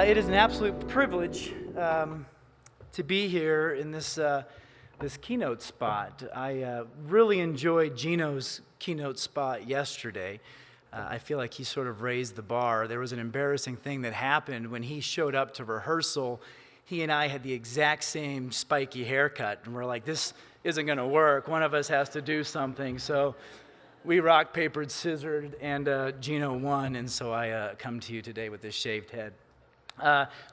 It is an absolute privilege to be here in this keynote spot. I really enjoyed Gino's keynote spot yesterday. I feel like he sort of raised the bar. There was an embarrassing thing that happened when he showed up to rehearsal. He and I had the exact same spiky haircut, and we're like, this isn't going to work. One of us has to do something. So we rock, papered, scissored, and Gino won, and so I come to you today with this shaved head.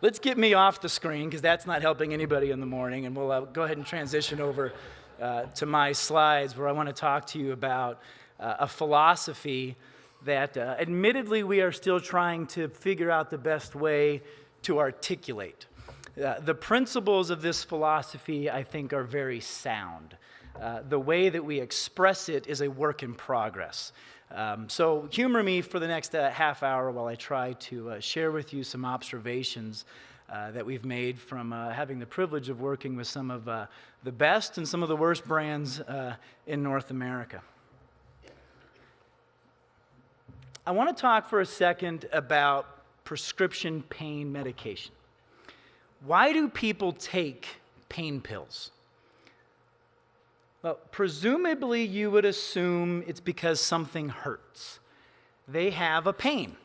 Let's get me off the screen, because that's not helping anybody in the morning, and we'll go ahead and transition over to my slides, where I want to talk to you about a philosophy that admittedly we are still trying to figure out the best way to articulate. The principles of this philosophy, I think, are very sound. The way that we express it is a work in progress. So humor me for the next half hour while I try to share with you some observations that we've made from having the privilege of working with some of the best and some of the worst brands in North America. I want to talk for a second about prescription pain medication. Why do people take pain pills? Well, presumably you would assume it's because something hurts. They have a pain,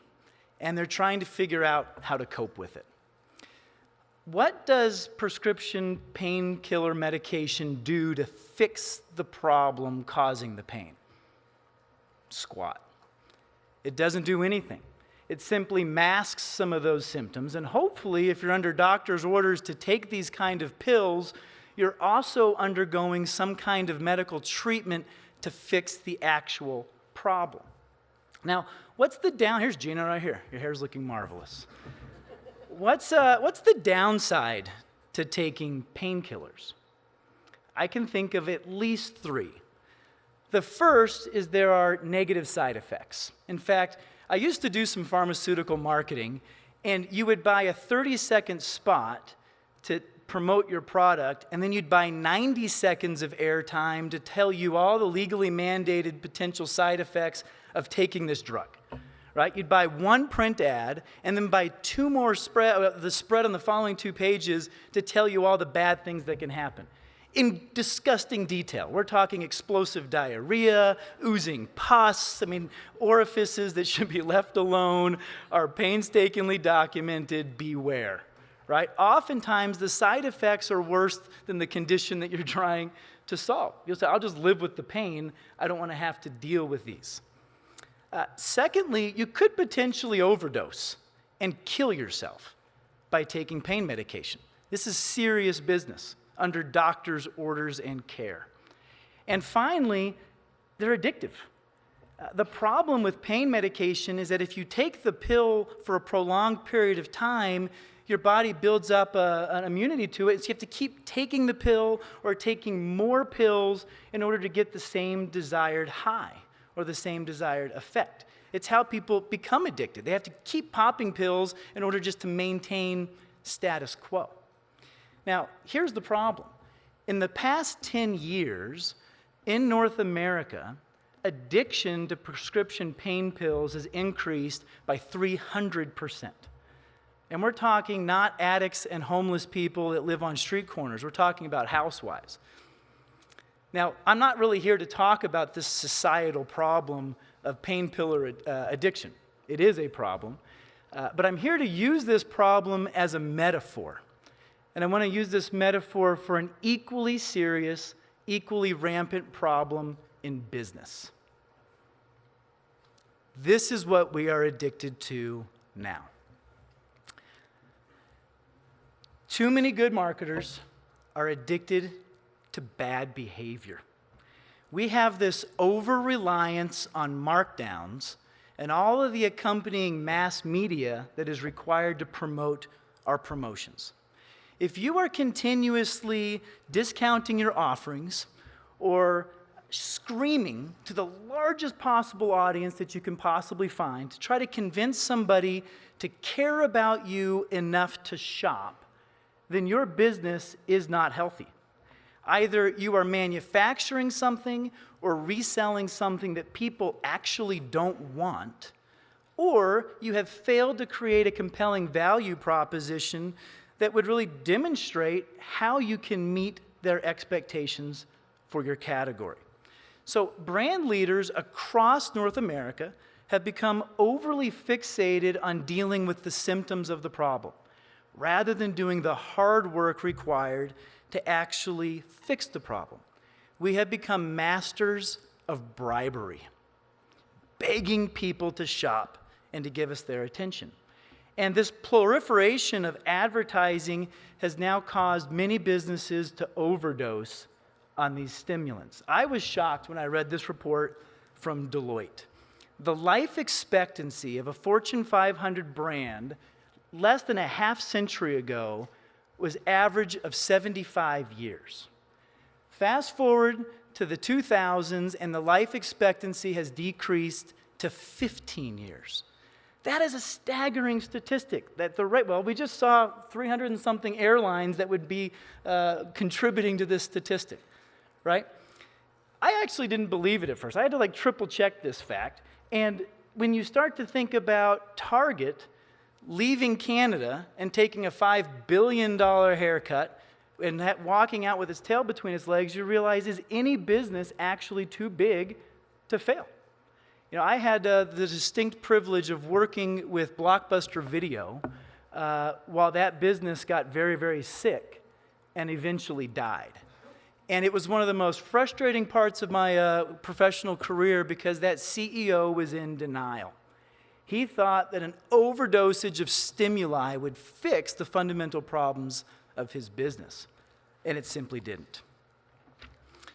and they're trying to figure out how to cope with it. What does prescription painkiller medication do to fix the problem causing the pain? Squat. It doesn't do anything. It simply masks some of those symptoms, and hopefully, if you're under doctor's orders to take these kind of pills, you're also undergoing some kind of medical treatment to fix the actual problem. Now, here's Gina right here. Your hair's looking marvelous. What's the downside to taking painkillers? I can think of at least three. The first is there are negative side effects. In fact, I used to do some pharmaceutical marketing, and you would buy a 30-second spot to promote your product, and then you'd buy 90 seconds of airtime to tell you all the legally mandated potential side effects of taking this drug, right? You'd buy one print ad, and then buy two more the spread on the following 2 pages to tell you all the bad things that can happen. In disgusting detail. We're talking explosive diarrhea, oozing pus, orifices that should be left alone are painstakingly documented. Beware. Right? Oftentimes, the side effects are worse than the condition that you're trying to solve. You'll say, I'll just live with the pain. I don't want to have to deal with these. Secondly, you could potentially overdose and kill yourself by taking pain medication. This is serious business under doctor's orders and care. And finally, they're addictive. The problem with pain medication is that if you take the pill for a prolonged period of time, your body builds up an immunity to it, so you have to keep taking the pill or taking more pills in order to get the same desired high or the same desired effect. It's how people become addicted. They have to keep popping pills in order just to maintain status quo. Now, here's the problem. In the past 10 years, in North America, addiction to prescription pain pills has increased by 300%. And we're talking not addicts and homeless people that live on street corners. We're talking about housewives. Now, I'm not really here to talk about this societal problem of pain pillar addiction. It is a problem. But I'm here to use this problem as a metaphor. And I want to use this metaphor for an equally serious, equally rampant problem in business. This is what we are addicted to now. Too many good marketers are addicted to bad behavior. We have this over-reliance on markdowns and all of the accompanying mass media that is required to promote our promotions. If you are continuously discounting your offerings or screaming to the largest possible audience that you can possibly find to try to convince somebody to care about you enough to shop, then your business is not healthy. Either you are manufacturing something or reselling something that people actually don't want, or you have failed to create a compelling value proposition that would really demonstrate how you can meet their expectations for your category. So brand leaders across North America have become overly fixated on dealing with the symptoms of the problem, rather than doing the hard work required to actually fix the problem. We have become masters of bribery, begging people to shop and to give us their attention. And this proliferation of advertising has now caused many businesses to overdose on these stimulants. I was shocked when I read this report from Deloitte. The life expectancy of a Fortune 500 brand less than a half century ago was average of 75 years. Fast forward to the 2000s and the life expectancy has decreased to 15 years. That is a staggering statistic. We just saw 300 and something airlines that would be contributing to this statistic, right? I actually didn't believe it at first. I had to triple check this fact. And when you start to think about Target leaving Canada and taking a $5 billion haircut and walking out with its tail between its legs, you realize, is any business actually too big to fail? I had the distinct privilege of working with Blockbuster Video while that business got very, very sick and eventually died. And it was one of the most frustrating parts of my professional career because that CEO was in denial. He thought that an overdosage of stimuli would fix the fundamental problems of his business, and it simply didn't.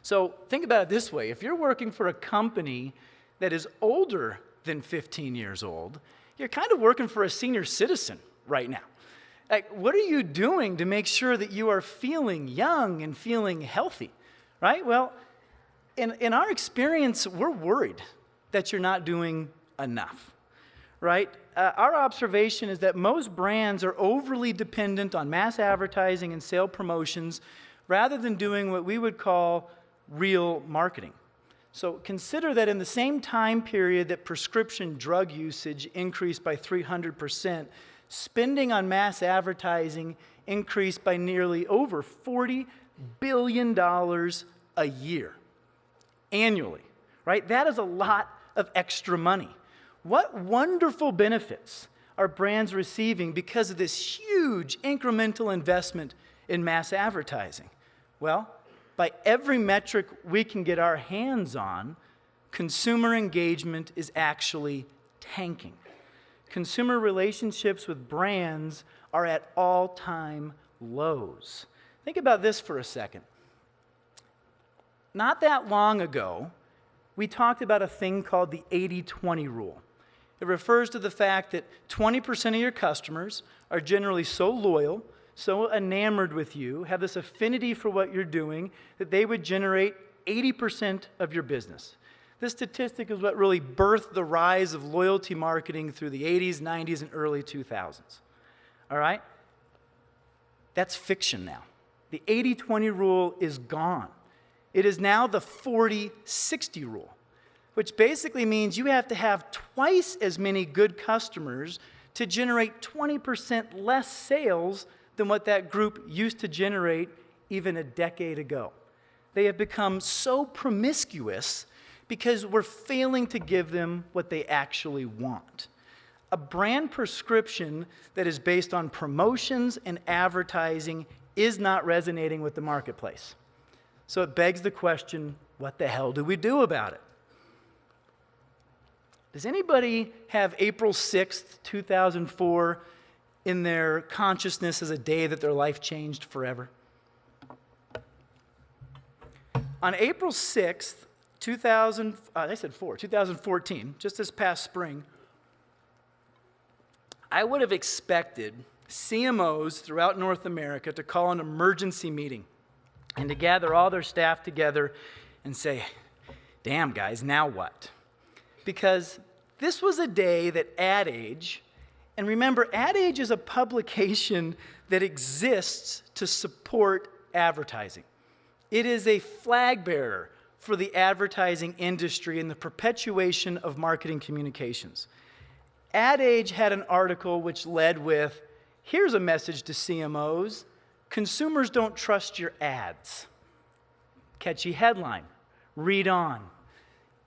So think about it this way. If you're working for a company that is older than 15 years old, you're kind of working for a senior citizen right now. What are you doing to make sure that you are feeling young and feeling healthy, right? Well, in our experience, we're worried that you're not doing enough, right? Our observation is that most brands are overly dependent on mass advertising and sale promotions rather than doing what we would call real marketing. So consider that in the same time period that prescription drug usage increased by 300%, spending on mass advertising increased by nearly over $40 billion a year, annually, right? That is a lot of extra money. What wonderful benefits are brands receiving because of this huge incremental investment in mass advertising? Well, by every metric we can get our hands on, consumer engagement is actually tanking. Consumer relationships with brands are at all-time lows. Think about this for a second. Not that long ago, we talked about a thing called the 80-20 rule. It refers to the fact that 20% of your customers are generally so loyal, so enamored with you, have this affinity for what you're doing, that they would generate 80% of your business. This statistic is what really birthed the rise of loyalty marketing through the 80s, 90s, and early 2000s. All right? That's fiction now. The 80-20 rule is gone. It is now the 40-60 rule, which basically means you have to have twice as many good customers to generate 20% less sales than what that group used to generate even a decade ago. They have become so promiscuous because we're failing to give them what they actually want. A brand prescription that is based on promotions and advertising is not resonating with the marketplace. So it begs the question, what the hell do we do about it? Does anybody have April 6th, 2004 in their consciousness as a day that their life changed forever? On April 6th, 2014, just this past spring, I would have expected CMOs throughout North America to call an emergency meeting and to gather all their staff together and say, damn guys, now what? Because this was a day that Ad Age, and remember, Ad Age is a publication that exists to support advertising. It is a flag bearer for the advertising industry and the perpetuation of marketing communications. Ad Age had an article which led with, here's a message to CMOs: consumers don't trust your ads. Catchy headline. Read on.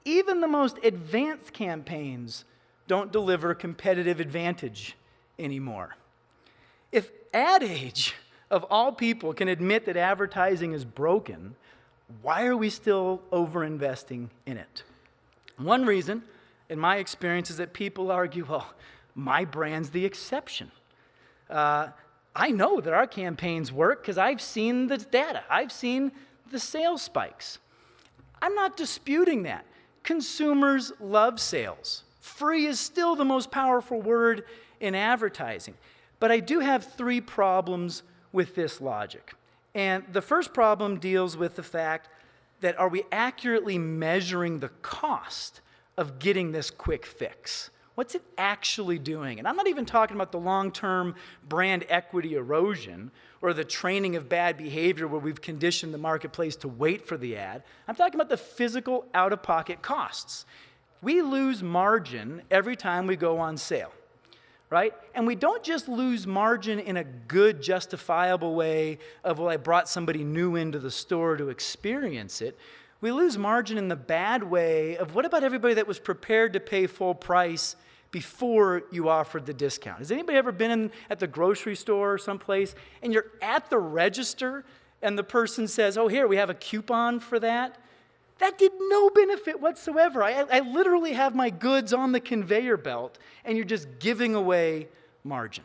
Even the most advanced campaigns don't deliver competitive advantage anymore. If Ad Age, of all people, can admit that advertising is broken, why are we still over-investing in it? One reason, in my experience, is that people argue, well, my brand's the exception. I know that our campaigns work because I've seen the data. I've seen the sales spikes. I'm not disputing that. Consumers love sales. Free is still the most powerful word in advertising. But I do have 3 problems with this logic. And the first problem deals with the fact that, are we accurately measuring the cost of getting this quick fix? What's it actually doing? And I'm not even talking about the long-term brand equity erosion or the training of bad behavior where we've conditioned the marketplace to wait for the ad. I'm talking about the physical out-of-pocket costs. We lose margin every time we go on sale, right? And we don't just lose margin in a good, justifiable way of, well, I brought somebody new into the store to experience it. We lose margin in the bad way of, what about everybody that was prepared to pay full price before you offered the discount? Has anybody ever been at the grocery store or someplace and you're at the register and the person says, oh, here, we have a coupon for that? That did no benefit whatsoever. I literally have my goods on the conveyor belt and you're just giving away margin,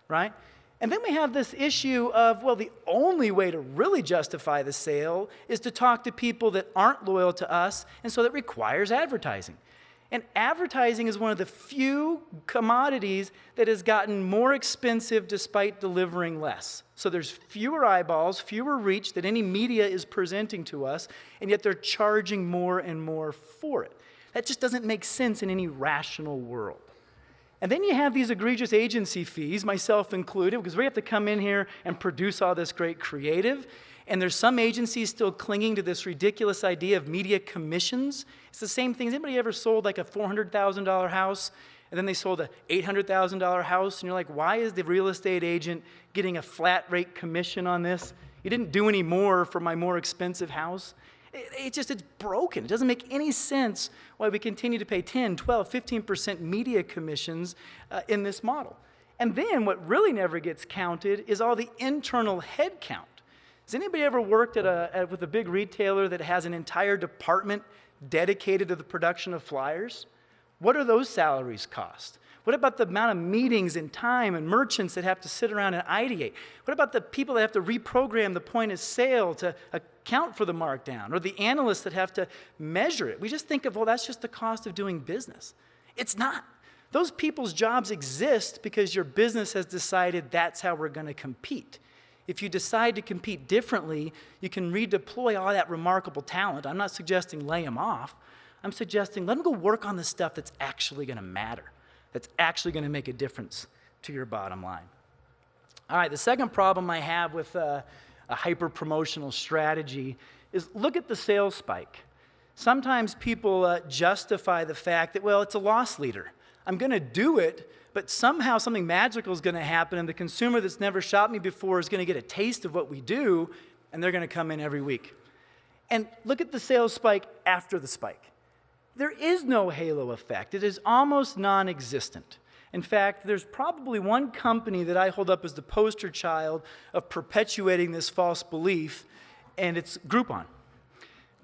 right? And then we have this issue of, well, the only way to really justify the sale is to talk to people that aren't loyal to us, and so that requires advertising. And advertising is one of the few commodities that has gotten more expensive despite delivering less. So there's fewer eyeballs, fewer reach that any media is presenting to us, and yet they're charging more and more for it. That just doesn't make sense in any rational world. And then you have these egregious agency fees, myself included, because we have to come in here and produce all this great creative. And there's some agencies still clinging to this ridiculous idea of media commissions. It's the same thing. Has anybody ever sold like a $400,000 house, and then they sold a $800,000 house, and you're like, why is the real estate agent getting a flat rate commission on this? You didn't do any more for my more expensive house. It's broken. It doesn't make any sense why we continue to pay 10, 12, 15% media commissions in this model. And then what really never gets counted is all the internal head count. Has anybody ever worked with a big retailer that has an entire department dedicated to the production of flyers? What do those salaries cost? What about the amount of meetings and time and merchants that have to sit around and ideate? What about the people that have to reprogram the point of sale to account for the markdown, or the analysts that have to measure it? We just think of, well, that's just the cost of doing business. It's not. Those people's jobs exist because your business has decided that's how we're going to compete. If you decide to compete differently, you can redeploy all that remarkable talent. I'm not suggesting lay them off. I'm suggesting let them go work on the stuff that's actually going to matter, that's actually going to make a difference to your bottom line. All right, the second problem I have with a hyper-promotional strategy is, look at the sales spike. Sometimes people justify the fact that, well, it's a loss leader. I'm going to do it, but somehow something magical is going to happen, and the consumer that's never shopped me before is going to get a taste of what we do, and they're going to come in every week. And look at the sales spike after the spike. There is no halo effect. It is almost non-existent. In fact, there's probably one company that I hold up as the poster child of perpetuating this false belief, and it's Groupon.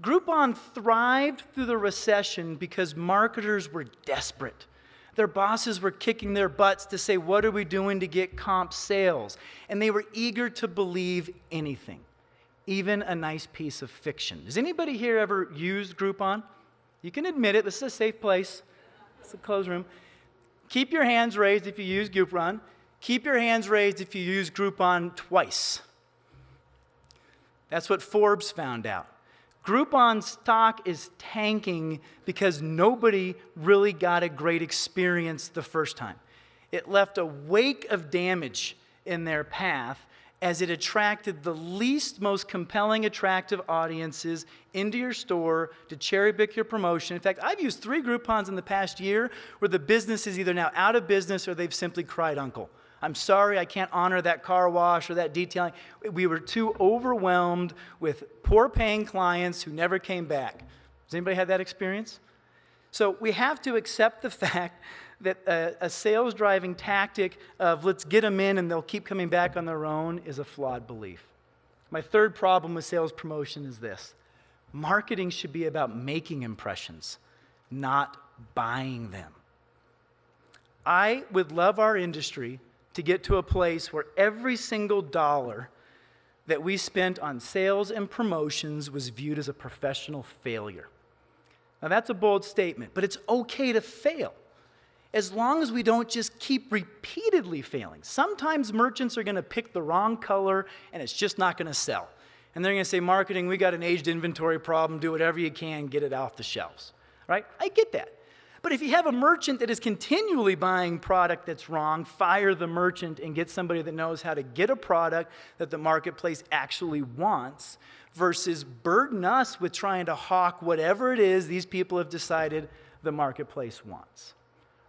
Groupon thrived through the recession because marketers were desperate. Their bosses were kicking their butts to say, what are we doing to get comp sales? And they were eager to believe anything, even a nice piece of fiction. Has anybody here ever used Groupon? You can admit it. This is a safe place. It's a closed room. Keep your hands raised if you use Groupon. Keep your hands raised if you use Groupon twice. That's what Forbes found out. Groupon stock is tanking because nobody really got a great experience the first time. It left a wake of damage in their path, as it attracted the least, most compelling, attractive audiences into your store to cherry pick your promotion. In fact, I've used 3 Groupons in the past year where the business is either now out of business or they've simply cried uncle. I'm sorry, I can't honor that car wash or that detailing. We were too overwhelmed with poor paying clients who never came back. Has anybody had that experience? So we have to accept the fact that a sales driving tactic of let's get them in and they'll keep coming back on their own is a flawed belief. My third problem with sales promotion is this: marketing should be about making impressions, not buying them. I would love our industry to get to a place where every single dollar that we spent on sales and promotions was viewed as a professional failure. Now that's a bold statement, but it's okay to fail, as long as we don't just keep repeatedly failing. Sometimes merchants are going to pick the wrong color and it's just not going to sell. And they're going to say, marketing, we got an aged inventory problem, do whatever you can, get it off the shelves. Right? I get that. But if you have a merchant that is continually buying product that's wrong, fire the merchant and get somebody that knows how to get a product that the marketplace actually wants, versus burden us with trying to hawk whatever it is these people have decided the marketplace wants.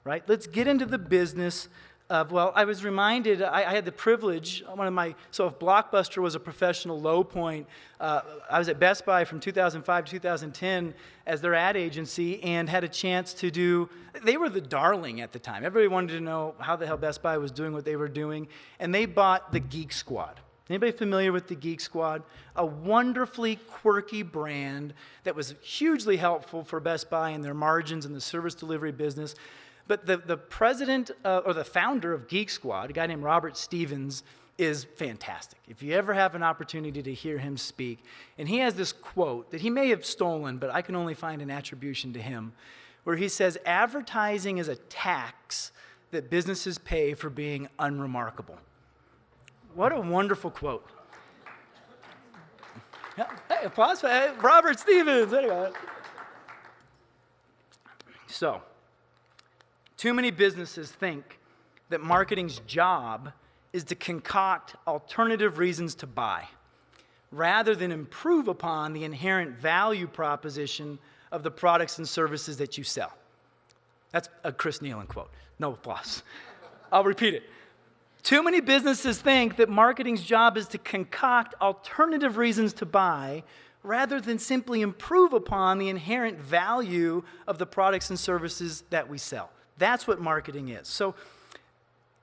Right? Let's get into the business of, well, I was reminded, I had the privilege, so if Blockbuster was a professional low point, I was at Best Buy from 2005 to 2010 as their ad agency and had a chance to do, they were the darling at the time. Everybody wanted to know how the hell Best Buy was doing what they were doing, and they bought the Geek Squad. Anybody familiar with the Geek Squad? A wonderfully quirky brand that was hugely helpful for Best Buy and their margins in the service delivery business. But the president or the founder of Geek Squad, a guy named Robert Stevens, is fantastic. If you ever have an opportunity to hear him speak, and he has this quote that he may have stolen, but I can only find an attribution to him, where he says, advertising is a tax that businesses pay for being unremarkable. What a wonderful quote. Hey, applause for Robert Stevens. There you go. So, too many businesses think that marketing's job is to concoct alternative reasons to buy, rather than improve upon the inherent value proposition of the products and services that you sell. That's a Chris Nealon quote. No applause. I'll repeat it. Too many businesses think that marketing's job is to concoct alternative reasons to buy, rather than simply improve upon the inherent value of the products and services that we sell. That's what marketing is. So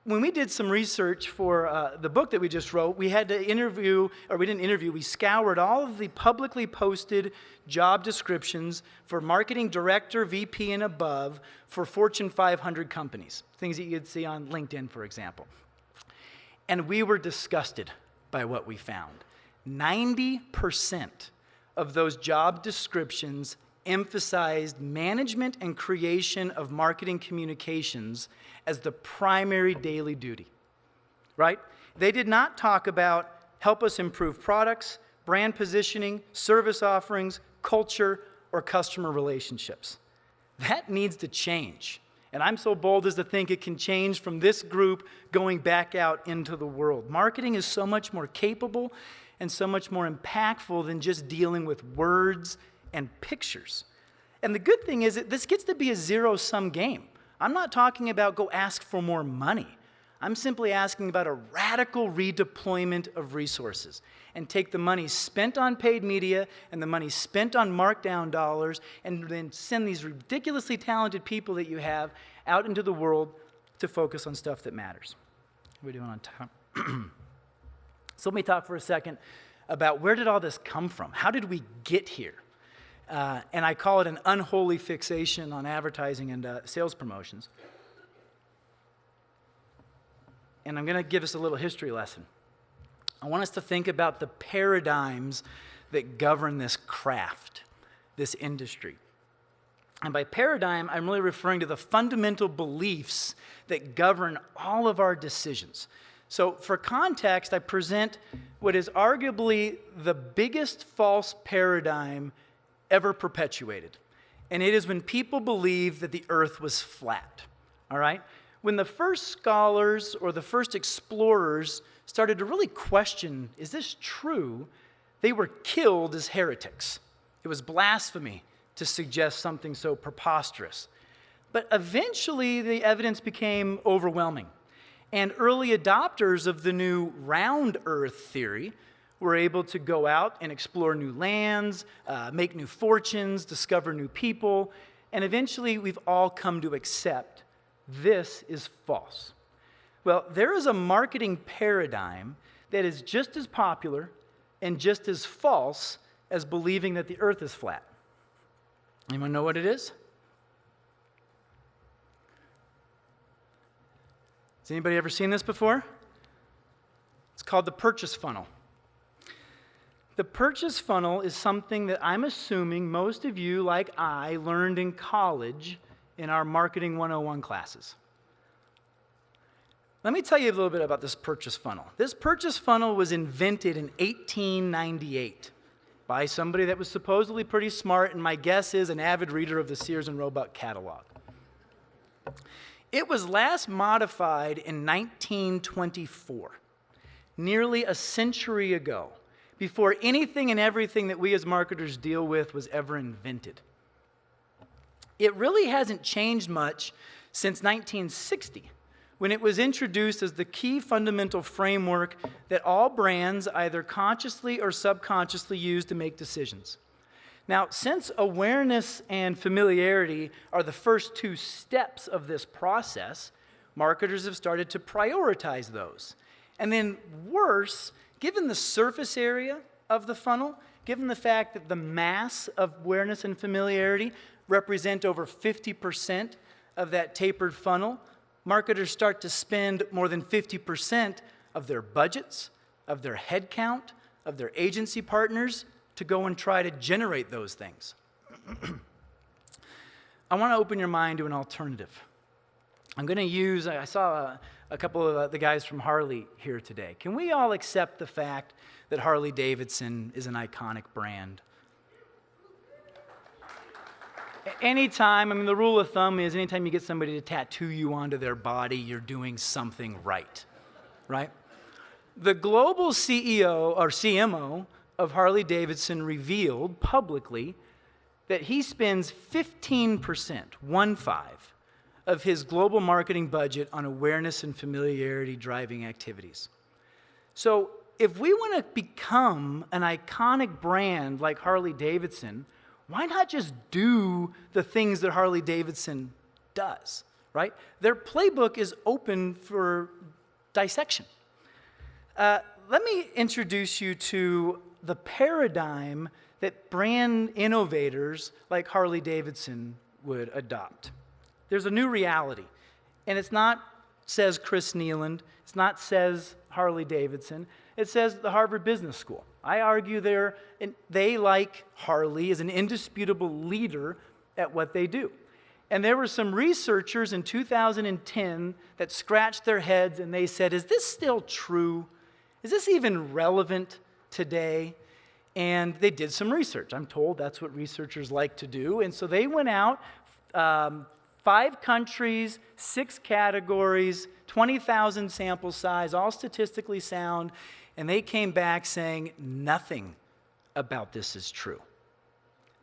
when we did some research for the book that we just wrote, we had to interview, or we didn't interview, we scoured all of the publicly posted job descriptions for marketing director, VP, and above for Fortune 500 companies, things that you'd see on LinkedIn, for example. And we were disgusted by what we found. 90% of those job descriptions emphasized management and creation of marketing communications as the primary daily duty, right? They did not talk about help us improve products, brand positioning, service offerings, culture, or customer relationships. That needs to change. And I'm so bold as to think it can change from this group going back out into the world. Marketing is so much more capable and so much more impactful than just dealing with words and pictures. And the good thing is that this gets to be a zero-sum game. I'm not talking about go ask for more money. I'm simply asking about a radical redeployment of resources and take the money spent on paid media and the money spent on markdown dollars and then send these ridiculously talented people that you have out into the world to focus on stuff that matters. What are we doing on time? So let me talk for a second about where did all this come from? How did we get here? And I call it an unholy fixation on advertising and sales promotions. And I'm going to give us a little history lesson. I want us to think about the paradigms that govern this craft, this industry. And by paradigm, I'm really referring to the fundamental beliefs that govern all of our decisions. So for context, I present what is arguably the biggest false paradigm ever perpetuated. And it is when people believe that the earth was flat. All right? When the first scholars or the first explorers started to really question, is this true? They were killed as heretics. It was blasphemy to suggest something so preposterous. But eventually, the evidence became overwhelming. And early adopters of the new round earth theory were able to go out and explore new lands, make new fortunes, discover new people, and eventually we've all come to accept this is false. Well, there is a marketing paradigm that is just as popular and just as false as believing that the earth is flat. Anyone know what it is? Has anybody ever seen this before? It's called the purchase funnel. The purchase funnel is something that I'm assuming most of you, like I, learned in college in our Marketing 101 classes. Let me tell you a little bit about this purchase funnel. This purchase funnel was invented in 1898 by somebody that was supposedly pretty smart, and my guess is an avid reader of the Sears and Roebuck catalog. It was last modified in 1924, nearly a century ago, before anything and everything that we as marketers deal with was ever invented. It really hasn't changed much since 1960, when it was introduced as the key fundamental framework that all brands either consciously or subconsciously use to make decisions. Now, since awareness and familiarity are the first two steps of this process, marketers have started to prioritize those. And then worse, given the surface area of the funnel, given the fact that the mass of awareness and familiarity represent over 50% of that tapered funnel, marketers start to spend more than 50% of their budgets, of their headcount, of their agency partners to go and try to generate those things. I want to open your mind to an alternative. I'm going to use, I saw a couple of the guys from Harley here today. Can we all accept the fact that Harley Davidson is an iconic brand? Anytime, the rule of thumb is anytime you get somebody to tattoo you onto their body, you're doing something right? The global CEO or CMO of Harley Davidson revealed publicly that he spends 15%, 1/5, of his global marketing budget on awareness and familiarity driving activities. So if we want to become an iconic brand like Harley Davidson, why not just do the things that Harley Davidson does, right? Their playbook is open for dissection. Let me introduce you to the paradigm that brand innovators like Harley Davidson would adopt. There's a new reality, and it's not says Chris Nealand, it's not says Harley Davidson, it says the Harvard Business School. I argue they, like Harley, is an indisputable leader at what they do. And there were some researchers in 2010 that scratched their heads and they said, is this still true? Is this even relevant today? And they did some research. I'm told that's what researchers like to do. And so they went out, 5 countries, 6 categories, 20,000 sample size, all statistically sound, and they came back saying nothing about this is true.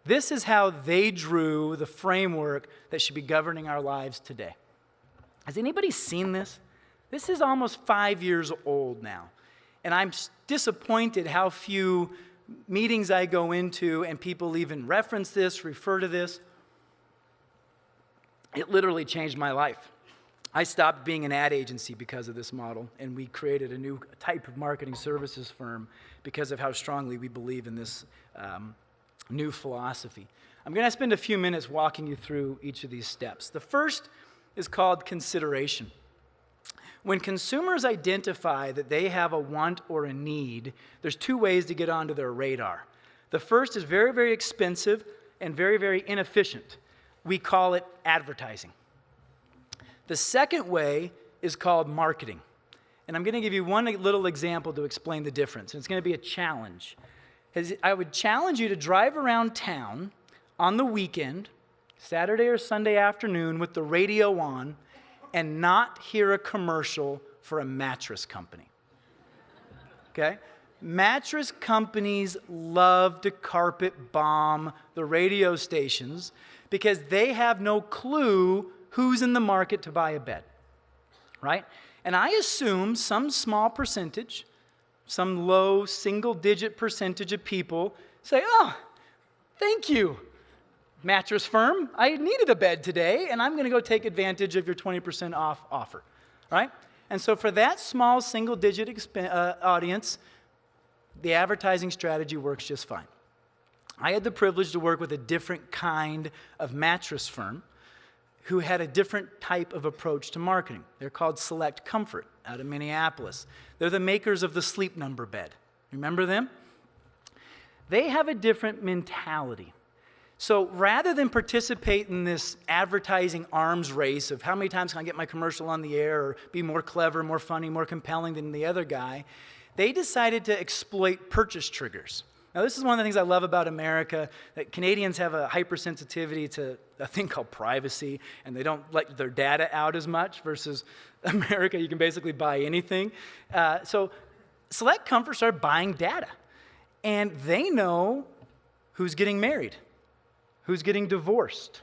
This is how they drew the framework that should be governing our lives today. Has anybody seen this? This is almost 5 years old now. And I'm disappointed how few meetings I go into and people even reference this, refer to this. It literally changed my life. I stopped being an ad agency because of this model, and we created a new type of marketing services firm because of how strongly we believe in this new philosophy. I'm going to spend a few minutes walking you through each of these steps. The first is called consideration. When consumers identify that they have a want or a need, there's 2 ways to get onto their radar. The first is very, very expensive and very, very inefficient. We call it advertising. The second way is called marketing. And I'm going to give you one little example to explain the difference. And it's going to be a challenge. I would challenge you to drive around town on the weekend, Saturday or Sunday afternoon, with the radio on, and not hear a commercial for a mattress company. Okay? Mattress companies love to carpet bomb the radio stations because they have no clue who's in the market to buy a bed, right? And I assume some small percentage, some low single-digit percentage of people say, oh, thank you, mattress firm. I needed a bed today, and I'm going to go take advantage of your 20% off offer, right? And so for that small single-digit audience, the advertising strategy works just fine. I had the privilege to work with a different kind of mattress firm who had a different type of approach to marketing. They're called Select Comfort out of Minneapolis. They're the makers of the Sleep Number bed. Remember them? They have a different mentality. So rather than participate in this advertising arms race of how many times can I get my commercial on the air or be more clever, more funny, more compelling than the other guy, they decided to exploit purchase triggers. Now, this is one of the things I love about America, that Canadians have a hypersensitivity to a thing called privacy, and they don't let their data out as much, versus America, you can basically buy anything. So Select Comfort started buying data, and they know who's getting married, who's getting divorced,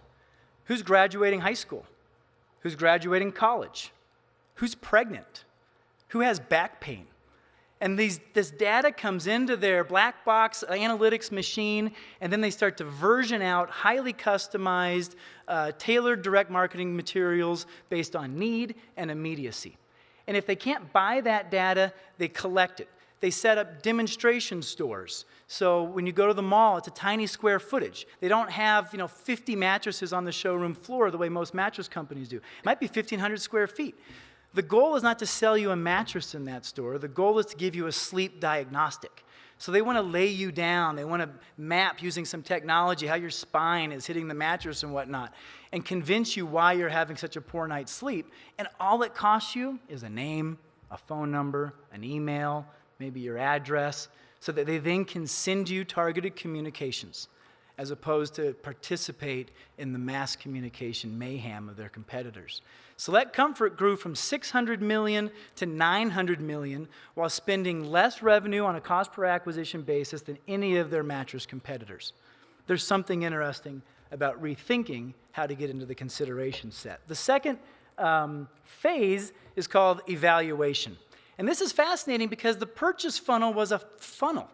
who's graduating high school, who's graduating college, who's pregnant, who has back pain. And this data comes into their black box analytics machine, and then they start to version out highly customized, tailored direct marketing materials based on need and immediacy. And if they can't buy that data, they collect it. They set up demonstration stores. So when you go to the mall, it's a tiny square footage. They don't have 50 mattresses on the showroom floor the way most mattress companies do. It might be 1,500 square feet. The goal is not to sell you a mattress in that store. The goal is to give you a sleep diagnostic. So they want to lay you down. They want to map using some technology how your spine is hitting the mattress and whatnot, and convince you why you're having such a poor night's sleep. And all it costs you is a name, a phone number, an email, maybe your address, so that they then can send you targeted communications, as opposed to participate in the mass communication mayhem of their competitors. Select Comfort grew from $600 million to $900 million while spending less revenue on a cost per acquisition basis than any of their mattress competitors. There's something interesting about rethinking how to get into the consideration set. The second phase is called evaluation. And this is fascinating because the purchase funnel was a funnel.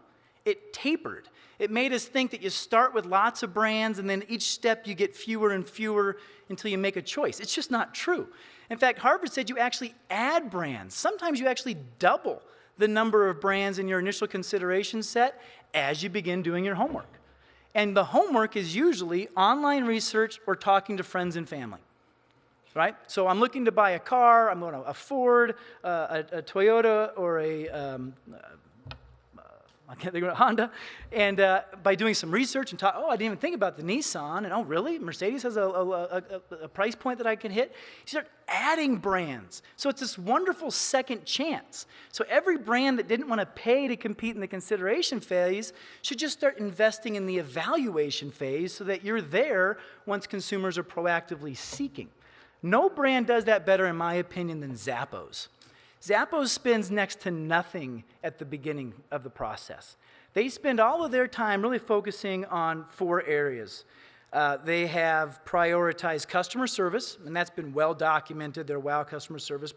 It tapered. It made us think that you start with lots of brands, and then each step you get fewer and fewer until you make a choice. It's just not true. In fact, Harvard said you actually add brands. Sometimes you actually double the number of brands in your initial consideration set as you begin doing your homework. And the homework is usually online research or talking to friends and family. Right? So I'm looking to buy a car, I'm going to a Ford, a Toyota, or I can't think of a Honda, and by doing some research and talk, I didn't even think about the Nissan, and really? Mercedes has a price point that I can hit? You start adding brands. So it's this wonderful second chance. So every brand that didn't want to pay to compete in the consideration phase should just start investing in the evaluation phase so that you're there once consumers are proactively seeking. No brand does that better, in my opinion, than Zappos. Zappos spends next to nothing at the beginning of the process. They spend all of their time really focusing on 4 areas. They have prioritized customer service, and that's been well documented, their WOW customer service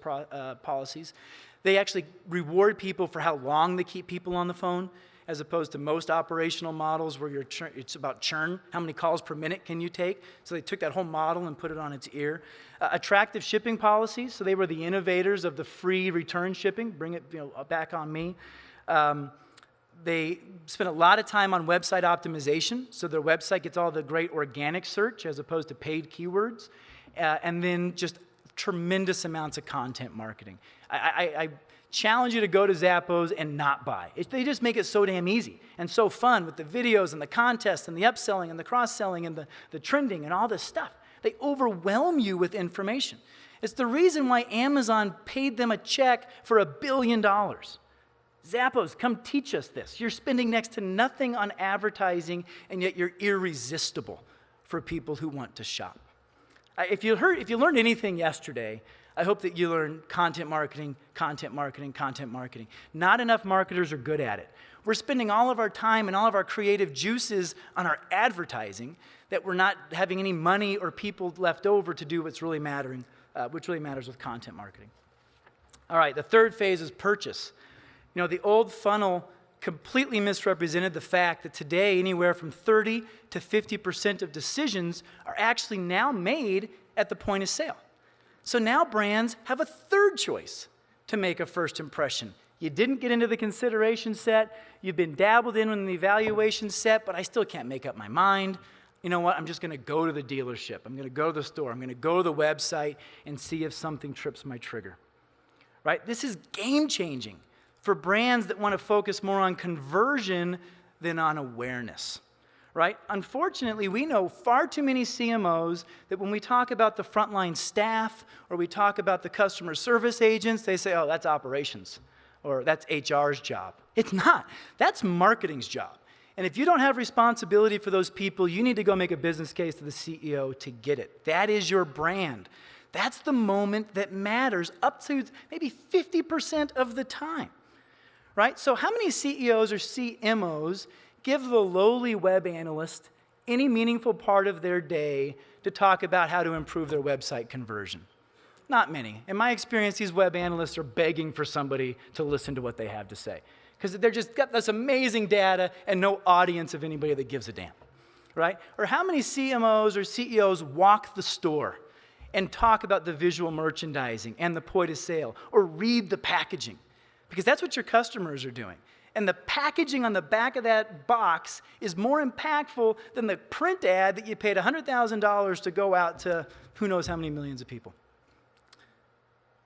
policies. They actually reward people for how long they keep people on the phone, as opposed to most operational models where it's about churn. How many calls per minute can you take? So they took that whole model and put it on its ear. Attractive shipping policies. So they were the innovators of the free return shipping. Bring it back on me. They spent a lot of time on website optimization. So their website gets all the great organic search as opposed to paid keywords. And then just tremendous amounts of content marketing. I challenge you to go to Zappos and not buy. They just make it so damn easy and so fun with the videos and the contests and the upselling and the cross-selling and the trending and all this stuff. They overwhelm you with information. It's the reason why Amazon paid them a check for $1 billion. Zappos, come teach us this. You're spending next to nothing on advertising, and yet you're irresistible for people who want to shop. If you learned anything yesterday, I hope that you learned content marketing, content marketing, content marketing. Not enough marketers are good at it. We're spending all of our time and all of our creative juices on our advertising that we're not having any money or people left over to do what's really mattering, which really matters with content marketing. All right, the third phase is purchase. You know, the old funnel completely misrepresented the fact that today anywhere from 30 to 50% of decisions are actually now made at the point of sale. So now brands have a third choice to make a first impression. You didn't get into the consideration set, you've been dabbled in the evaluation set, but I still can't make up my mind. You know what, I'm just gonna go to the dealership, I'm gonna go to the store, I'm gonna go to the website and see if something trips my trigger. Right? This is game changing for brands that want to focus more on conversion than on awareness, right? Unfortunately, we know far too many CMOs that when we talk about the frontline staff or we talk about the customer service agents, they say, oh, that's operations or that's HR's job. It's not. That's marketing's job. And if you don't have responsibility for those people, you need to go make a business case to the CEO to get it. That is your brand. That's the moment that matters up to maybe 50% of the time. Right? So how many CEOs or CMOs give the lowly web analyst any meaningful part of their day to talk about how to improve their website conversion? Not many. In my experience, these web analysts are begging for somebody to listen to what they have to say because they're just got this amazing data and no audience of anybody that gives a damn. Right? Or how many CMOs or CEOs walk the store and talk about the visual merchandising and the point of sale or read the packaging? Because that's what your customers are doing. And the packaging on the back of that box is more impactful than the print ad that you paid $100,000 to go out to who knows how many millions of people.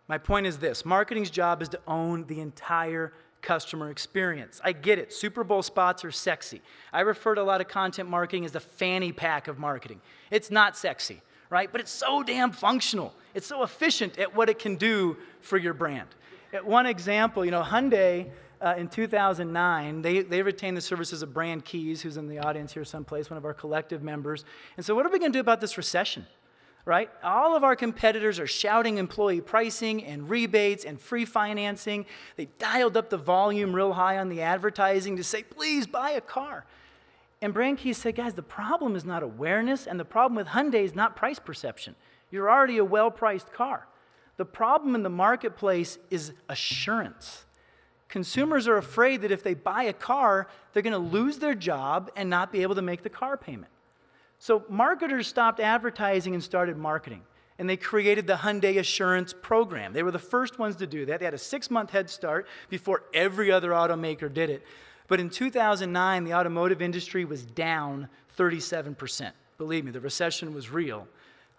My point is this, marketing's job is to own the entire customer experience. I get it, Super Bowl spots are sexy. I refer to a lot of content marketing as the fanny pack of marketing. It's not sexy, right? But it's so damn functional. It's so efficient at what it can do for your brand. One example, you know, Hyundai in 2009, they retained the services of Brand Keys, who's in the audience here someplace, one of our collective members. And so what are we going to do about this recession, right? All of our competitors are shouting employee pricing and rebates and free financing. They dialed up the volume real high on the advertising to say, please buy a car. And Brand Keys said, guys, the problem is not awareness, and the problem with Hyundai is not price perception. You're already a well-priced car. The problem in the marketplace is assurance. Consumers are afraid that if they buy a car, they're going to lose their job and not be able to make the car payment. So marketers stopped advertising and started marketing. And they created the Hyundai Assurance Program. They were the first ones to do that. They had a 6-month head start before every other automaker did it. But in 2009, the automotive industry was down 37%. Believe me, the recession was real.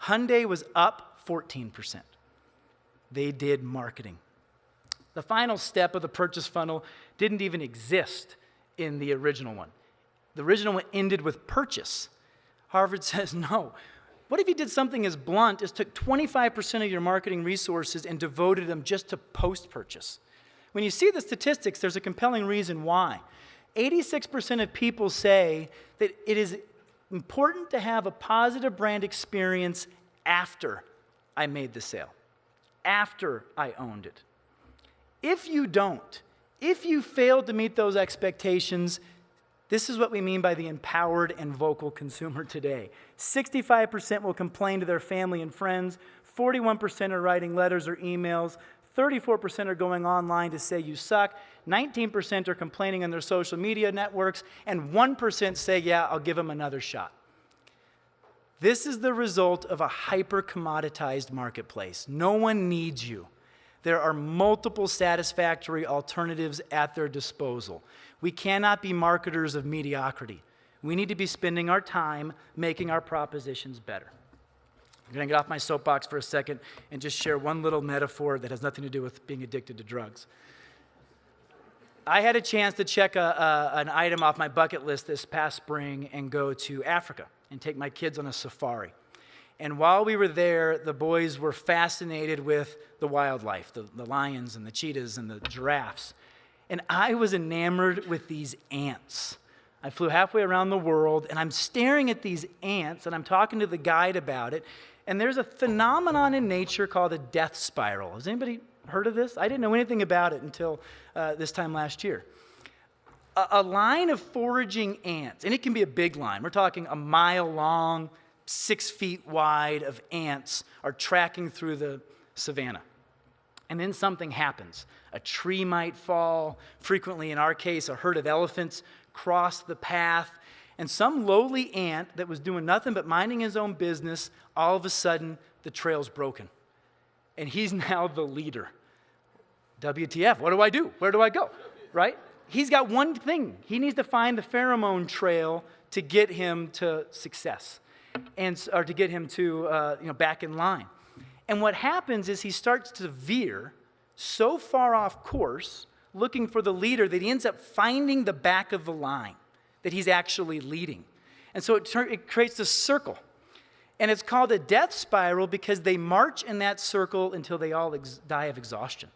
Hyundai was up 14%. They did marketing. The final step of the purchase funnel didn't even exist in the original one. The original one ended with purchase. Harvard says no. What if you did something as blunt as took 25% of your marketing resources and devoted them just to post-purchase? When you see the statistics, there's a compelling reason why. 86% of people say that it is important to have a positive brand experience after I made the sale. After I owned it. If you don't, if you fail to meet those expectations, this is what we mean by the empowered and vocal consumer today. 65% will complain to their family and friends, 41% are writing letters or emails, 34% are going online to say you suck, 19% are complaining on their social media networks, and 1% say, yeah, I'll give them another shot. This is the result of a hyper-commoditized marketplace. No one needs you. There are multiple satisfactory alternatives at their disposal. We cannot be marketers of mediocrity. We need to be spending our time making our propositions better. I'm going to get off my soapbox for a second and just share one little metaphor that has nothing to do with being addicted to drugs. I had a chance to check an item off my bucket list this past spring and go to Africa and take my kids on a safari. And while we were there, the boys were fascinated with the wildlife, the lions and the cheetahs and the giraffes. And I was enamored with these ants. I flew halfway around the world, and I'm staring at these ants, and I'm talking to the guide about it. And there's a phenomenon in nature called a death spiral. Has anybody heard of this? I didn't know anything about it until this time last year. A line of foraging ants, and it can be a big line. We're talking a mile long, 6 feet wide of ants are tracking through the savannah. And then something happens. A tree might fall. Frequently, in our case, a herd of elephants cross the path. And some lowly ant that was doing nothing but minding his own business, all of a sudden, the trail's broken. And he's now the leader. WTF, what do I do? Where do I go? Right? He's got one thing. He needs to find the pheromone trail to get him to success, or to get him to back in line. And what happens is he starts to veer so far off course, looking for the leader, that he ends up finding the back of the line that he's actually leading. And so it creates this circle. And it's called a death spiral because they march in that circle until they all die of exhaustion.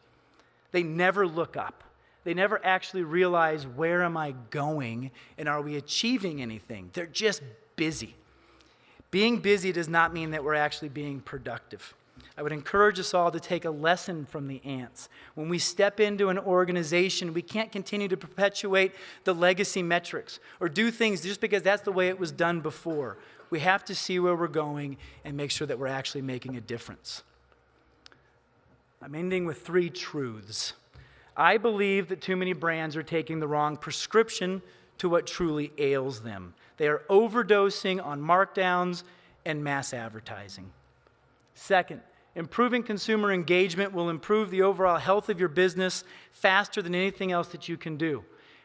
They never look up. They never actually realize, where am I going and are we achieving anything? They're just busy. Being busy does not mean that we're actually being productive. I would encourage us all to take a lesson from the ants. When we step into an organization, we can't continue to perpetuate the legacy metrics or do things just because that's the way it was done before. We have to see where we're going and make sure that we're actually making a difference. I'm ending with 3 truths. I believe that too many brands are taking the wrong prescription to what truly ails them. They are overdosing on markdowns and mass advertising. Second, improving consumer engagement will improve the overall health of your business faster than anything else that you can do.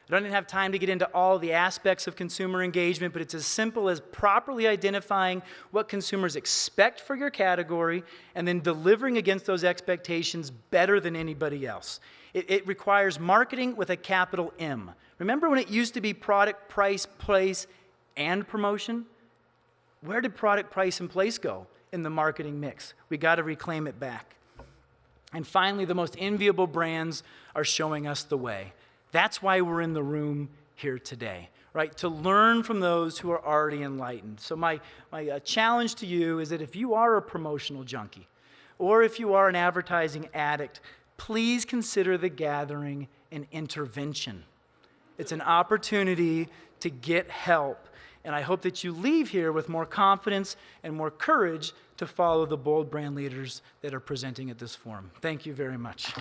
I don't even have time to get into all the aspects of consumer engagement, but it's as simple as properly identifying what consumers expect for your category and then delivering against those expectations better than anybody else. It requires marketing with a capital M. Remember when it used to be product, price, place, and promotion? Where did product, price, and place go in the marketing mix? We got to reclaim it back. And finally, the most enviable brands are showing us the way. That's why we're in the room here today, right? To learn from those who are already enlightened. So my challenge to you is that if you are a promotional junkie, or if you are an advertising addict, please consider the gathering an intervention. It's an opportunity to get help. And I hope that you leave here with more confidence and more courage to follow the bold brand leaders that are presenting at this forum. Thank you very much.